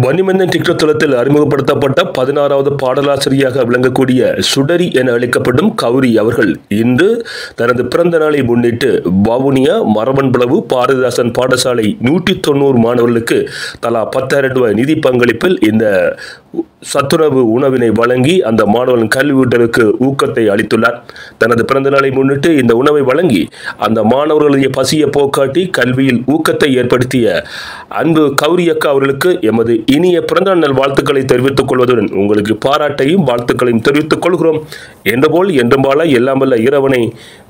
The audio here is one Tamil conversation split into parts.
வன்னிமன்னன் டிக்டாக் தளத்தில் அறிமுகப்படுத்தப்பட்ட 16வது பாடலாசிரியாக விளங்கக்கூடிய சுடரி என அழைக்கப்படும் கௌரி அவர்கள் இன்று தனது பிறந்த நாளை முன்னிட்டு வவுனியா மரபன்பளவு பாரதிதாசன் பாடசாலை 190 மாணவர்களுக்கு தலா 10,000 ரூபாய் நிதி பங்களிப்பில் இந்த சத்துணவு உணவினை வழங்கி அந்த மாணவர்களின் கல்வியுடலுக்கு ஊக்கத்தை அளித்துள்ளார். தனது பிறந்த நாளை முன்னிட்டு இந்த உணவை வழங்கி அந்த மாணவர்களுடைய பசியை போக்காட்டி கல்வியில் ஊக்கத்தை ஏற்படுத்திய அன்பு கௌரி அக்கா அவர்களுக்கு எமது இனிய பிறந்தநாள் நல் வாழ்த்துக்களை தெரிவித்துக் கொள்வதுடன் உங்களுக்கு பாராட்டையும் வாழ்த்துக்களையும் தெரிவித்துக் கொள்கிறோம். என்றபோல் என்றும் வாழ எல்லாம் வல்ல இறைவனை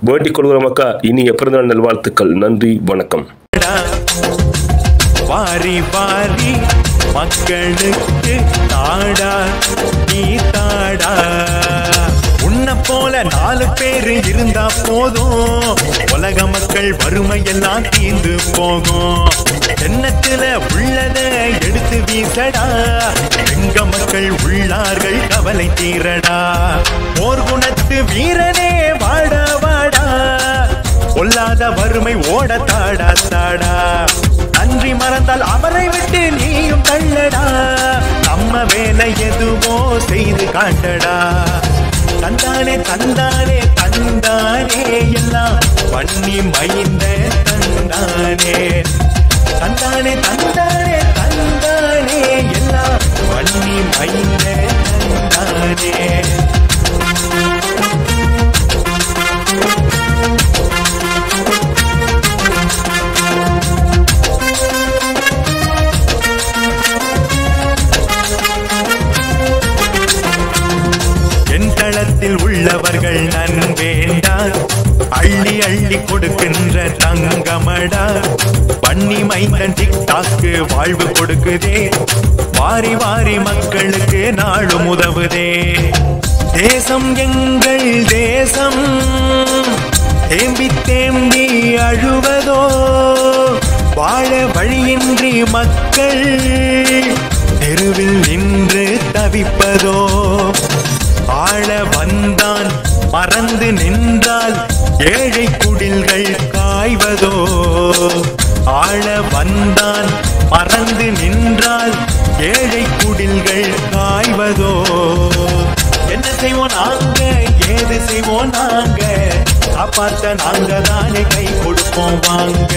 வேண்டிக் கொள்கிறோம் அக்கா. இனிய பிறந்தநாள் நல் வாழ்த்துக்கள். நன்றி, வணக்கம். வாரி வாரி மக்களுக்கு தாடா நீ தாடா, உன்னை போல 4 பேர் இருந்தா போதும், உலக மக்கள் வறுமை எல்லாம் தீர்ந்து போகும். எண்ணத்துல உள்ளத எடுத்து வீசடா, எங்க மக்கள் உள்ளார்கள் கவலை தீரடா. போர் குணத்து வீரனே வாடா வாடா, கொல்லாத வறுமை ஓட தாடா தாடா. நன்றி மறந்தால் அவரை விட்டு நீயும் தள்ளடா, நம்ம வேலை எதுவோ செய்து காட்டடா. தந்தானே தந்தானே தந்தானே எல்லாம் பண்ணி மைந்த தந்தானே, தந்தானே தந்தானே தந்தானே எல்லாம் பண்ணி மைந்த தந்தானே. தளத்தில் உள்ளவர்கள் நன்வேண்டார், அள்ளி அள்ளி கொடுக்கின்ற தங்கமடா. பண்ணி மைந்தன் டிக்டாக்கு வாழ்வு கொடுக்குதே, வாரி வாரி மக்களுக்கு நாளும் உதவுதே. தேசம் எங்கள் தேசம் தேம்பி தேம்பி அழுவதோ, வாழ வழியின்றி மக்கள் தெருவில் நின்று தவிப்பதோ. ஆள வந்தான் மறந்து நின்றால் ஏழை குடில்கள் காய்வதோ, ஆள வந்தான் மறந்து நின்றால் ஏழை குடில்கள் காய்வதோ. என்ன செய்வோம் நாங்க, ஏது செய்வோம் நாங்க, காப்பாற்ற நாங்க தானே கை கொடுப்போம் வாங்க.